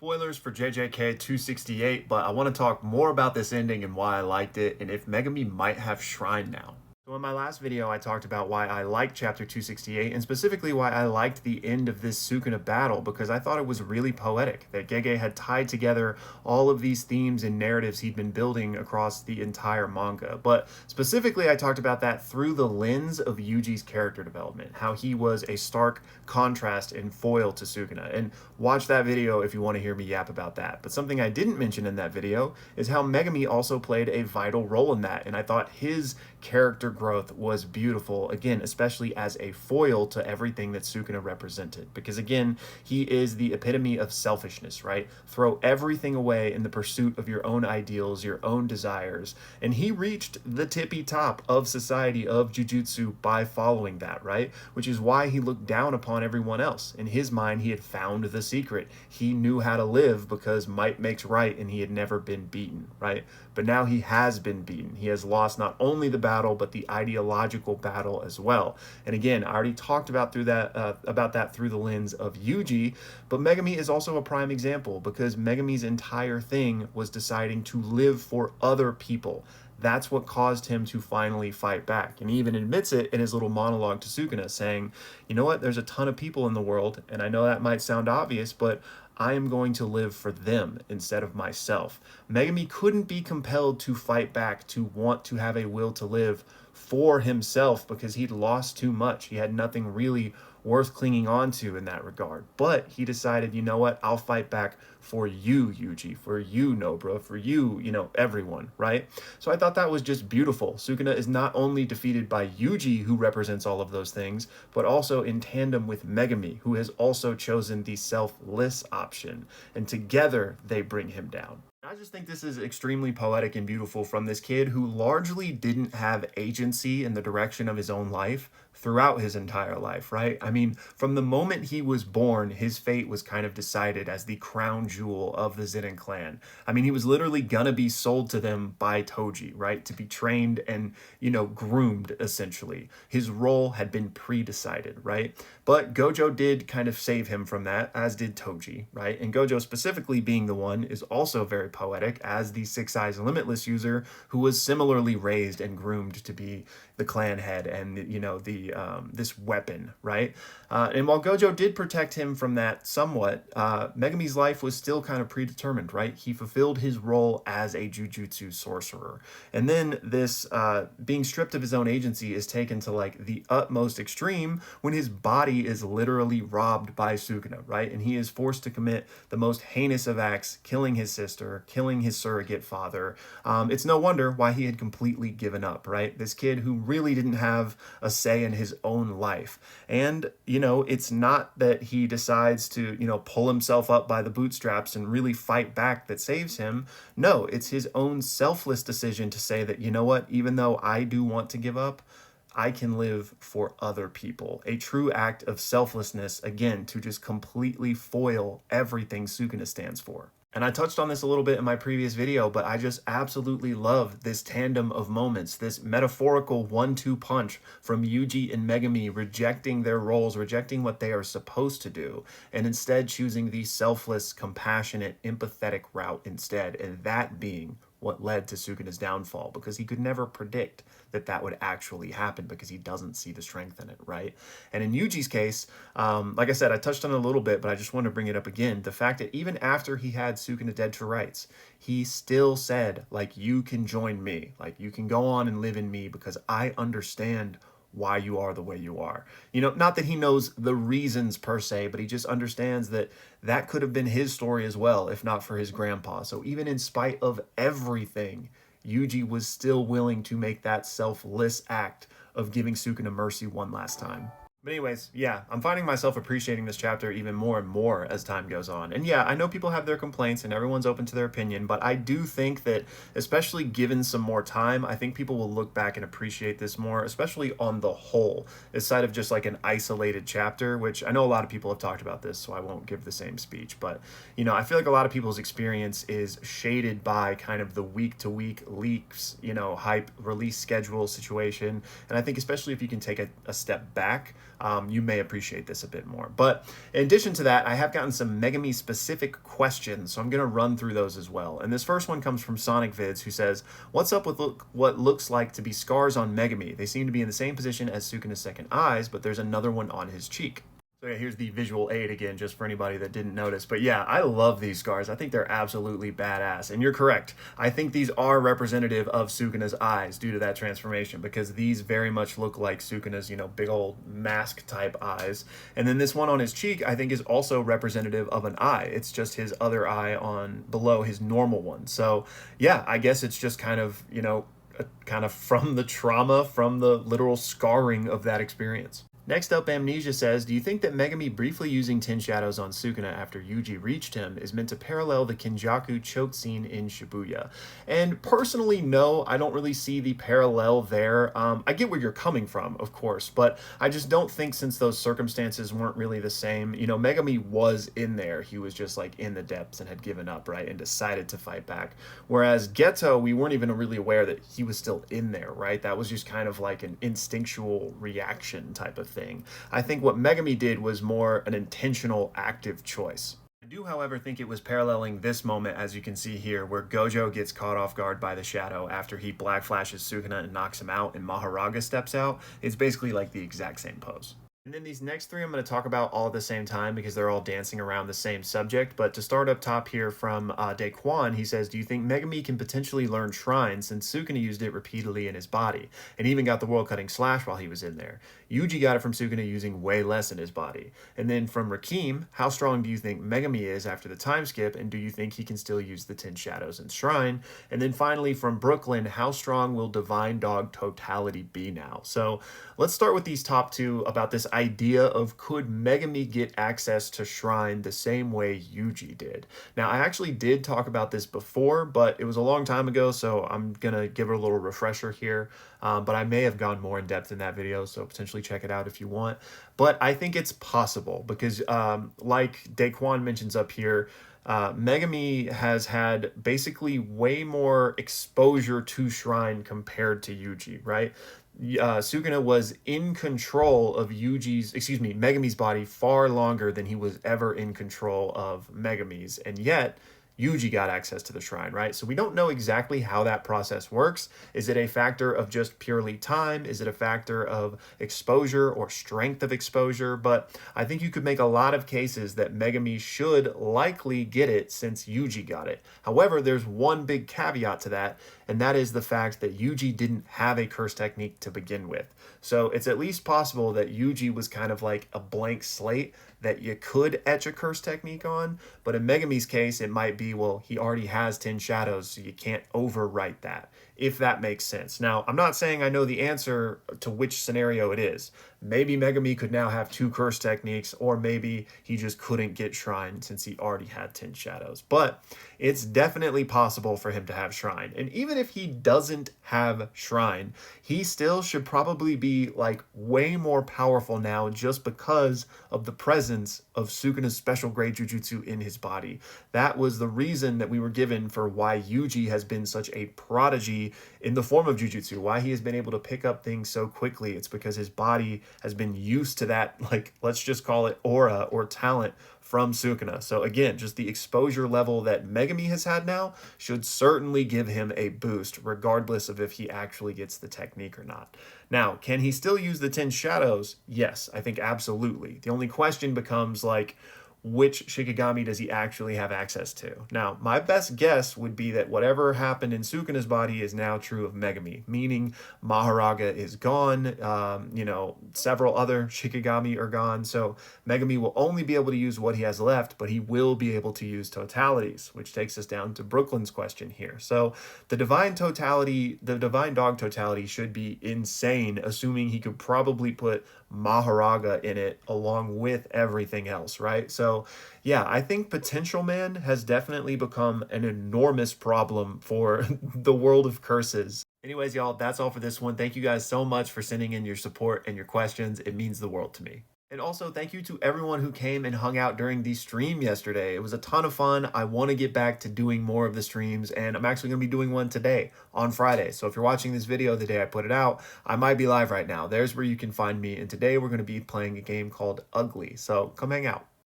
Spoilers for JJK 268, but I want to talk more about this ending and why I liked it, and if Megumi might have Shrine now. So in my last video, I talked about why I liked Chapter 268, and specifically why I liked the end of this Sukuna battle, because I thought it was really poetic, that Gege had tied together all of these themes and narratives he'd been building across the entire manga. But specifically, I talked about that through the lens of Yuji's character development, how he was a stark contrast and foil to Sukuna. And watch that video if you want to hear me yap about that. But something I didn't mention in that video is how Megumi also played a vital role in that, and I thought his character growth was beautiful, again, especially as a foil to everything that Sukuna represented. Because again, he is the epitome of selfishness, right? Throw everything away in the pursuit of your own ideals, your own desires. And he reached the tippy top of society, of Jujutsu, by following that, right? Which is why he looked down upon everyone else. In his mind, he had found the secret. He knew how to live because might makes right, and he had never been beaten, right? But now he has been beaten. He has lost not only the battle, but the ideological battle as well. And again, I already talked about that through the lens of Yuji, but Megumi is also a prime example, because Megumi's entire thing was deciding to live for other people. That's what caused him to finally fight back. And he even admits it in his little monologue to Sukuna, saying, you know what, there's a ton of people in the world, and I know that might sound obvious, but I am going to live for them instead of myself. Megumi couldn't be compelled to fight back, to want to have a will to live for himself, because he'd lost too much. He had nothing really worth clinging on to in that regard. But he decided, you know what, I'll fight back for you, Yuji, for you, Nobara, for you, everyone, right? So I thought that was just beautiful. Sukuna is not only defeated by Yuji, who represents all of those things, but also in tandem with Megumi, who has also chosen the selfless option. And together, they bring him down. I just think this is extremely poetic and beautiful from this kid who largely didn't have agency in the direction of his own life throughout his entire life, right? I mean, from the moment he was born, his fate was kind of decided as the crown jewel of the Zenin clan. I mean, he was literally gonna be sold to them by Toji, right? To be trained and, groomed, essentially. His role had been pre-decided, right? But Gojo did kind of save him from that, as did Toji, right? And Gojo specifically being the one is also very poetic as the Six Eyes Limitless user who was similarly raised and groomed to be the clan head and this weapon, right? And while Gojo did protect him from that somewhat, Megumi's life was still kind of predetermined, right? He fulfilled his role as a Jujutsu sorcerer, and then this being stripped of his own agency is taken to like the utmost extreme when his body is literally robbed by Sukuna, right? And he is forced to commit the most heinous of acts, killing his sister, killing his surrogate father. It's no wonder why he had completely given up, right? This kid who really didn't have a say in his own life. And, it's not that he decides to, pull himself up by the bootstraps and really fight back that saves him. No, it's his own selfless decision to say that, you know what, even though I do want to give up, I can live for other people. A true act of selflessness, again, to just completely foil everything Sukuna stands for. And I touched on this a little bit in my previous video, but I just absolutely love this tandem of moments, this metaphorical 1-2 punch from Yuji and Megumi rejecting their roles, rejecting what they are supposed to do, and instead choosing the selfless, compassionate, empathetic route instead, and that being what led to Sukuna's downfall, because he could never predict that would actually happen because he doesn't see the strength in it, right? And in Yuji's case, like I said, I touched on it a little bit, but I just want to bring it up again. The fact that even after he had Sukuna dead to rights, he still said, like, you can join me. Like, you can go on and live in me because I understand why you are the way you are. Not that he knows the reasons per se, but he just understands that could have been his story as well, if not for his grandpa. So even in spite of everything, Yuji was still willing to make that selfless act of giving Sukuna mercy one last time. But anyways, yeah, I'm finding myself appreciating this chapter even more and more as time goes on. And yeah, I know people have their complaints and everyone's open to their opinion, but I do think that, especially given some more time, I think people will look back and appreciate this more, especially on the whole, instead of just like an isolated chapter, which I know a lot of people have talked about this, so I won't give the same speech. But, I feel like a lot of people's experience is shaded by kind of the week-to-week leaks, hype, release schedule situation. And I think especially if you can take a step back, you may appreciate this a bit more. But in addition to that, I have gotten some Megami specific questions, so I'm going to run through those as well. And this first one comes from Sonic Vids, who says, what's up with what looks like to be scars on Megami? They seem to be in the same position as Sukuna's second eyes, but there's another one on his cheek. So yeah, here's the visual aid again, just for anybody that didn't notice. But yeah, I love these scars. I think they're absolutely badass. And you're correct. I think these are representative of Sukuna's eyes due to that transformation, because these very much look like Sukuna's, big old mask type eyes. And then this one on his cheek, I think, is also representative of an eye. It's just his other eye on below his normal one. So yeah, I guess it's just kind of, kind of from the trauma, from the literal scarring of that experience. Next up, Amnesia says, do you think that Megami briefly using 10 shadows on Sukuna after Yuji reached him is meant to parallel the Kinjaku choke scene in Shibuya? And personally, no, I don't really see the parallel there. I get where you're coming from, of course, but I just don't think, since those circumstances weren't really the same, Megami was in there. He was just like in the depths and had given up, right, and decided to fight back. Whereas Geto, we weren't even really aware that he was still in there, right? That was just kind of like an instinctual reaction type of thing. I think what Megami did was more an intentional, active choice. I do, however, think it was paralleling this moment, as you can see here, where Gojo gets caught off guard by the shadow after he black flashes Sukuna and knocks him out, and Maharaga steps out. It's basically like the exact same pose. And then these next three I'm going to talk about all at the same time because they're all dancing around the same subject. But to start up top here from Daequan, he says, do you think Megami can potentially learn Shrine, since Sukuna used it repeatedly in his body and even got the world-cutting slash while he was in there? Yuji got it from Sukuna using way less in his body. And then from Rakim, how strong do you think Megami is after the time skip, and do you think he can still use the 10 shadows and Shrine? And then finally from Brooklyn, how strong will Divine Dog totality be now? So let's start with these top two about this idea of, could Megami get access to Shrine the same way Yuji did? Now, I actually did talk about this before, but it was a long time ago, so I'm gonna give it a little refresher here. But I may have gone more in depth in that video, so potentially check it out if you want. But I think it's possible because, like Daequan mentions up here, Megami has had basically way more exposure to Shrine compared to Yuji, right? Sukuna was in control of Megami's body far longer than he was ever in control of Megami's, and yet Yuji got access to the Shrine, right? So we don't know exactly how that process works. Is it a factor of just purely time? Is it a factor of exposure or strength of exposure? But I think you could make a lot of cases that Megami should likely get it since Yuji got it. However, there's one big caveat to that, and that is the fact that Yuji didn't have a curse technique to begin with. So it's at least possible that Yuji was kind of like a blank slate that you could etch a curse technique on, but in Megami's case, it might be, well, he already has 10 shadows, so you can't overwrite that, if that makes sense. Now, I'm not saying I know the answer to which scenario it is. Maybe Megami could now have 2 curse techniques, or maybe he just couldn't get Shrine since he already had 10 shadows. But it's definitely possible for him to have Shrine. And even if he doesn't have Shrine, he still should probably be like way more powerful now just because of the presence of Sukuna's special grade Jujutsu in his body. That was the reason that we were given for why Yuji has been such a prodigy in the form of Jujutsu, why he has been able to pick up things so quickly. It's because his body has been used to that, like, let's just call it aura or talent from Sukuna. So again, just the exposure level that Megami has had now should certainly give him a boost, regardless of if he actually gets the technique or not. Now, can he still use the 10 shadows? Yes, I think absolutely. The only question becomes, like, which Shikigami does he actually have access to? Now, my best guess would be that whatever happened in Sukuna's body is now true of Megami, meaning Maharaga is gone, several other Shikigami are gone, so Megami will only be able to use what he has left, but he will be able to use totalities, which takes us down to Brooklyn's question here. So the Divine Dog totality should be insane, assuming he could probably put Maharaga in it along with everything else, right? So yeah, I think Potential Man has definitely become an enormous problem for the world of curses. Anyways, y'all, that's all for this one. Thank you guys so much for sending in your support and your questions. It means the world to me. And also, thank you to everyone who came and hung out during the stream yesterday. It was a ton of fun. I want to get back to doing more of the streams, and I'm actually going to be doing one today on Friday. So if you're watching this video the day I put it out, I might be live right now. There's where you can find me. And today we're going to be playing a game called Ugly. So come hang out.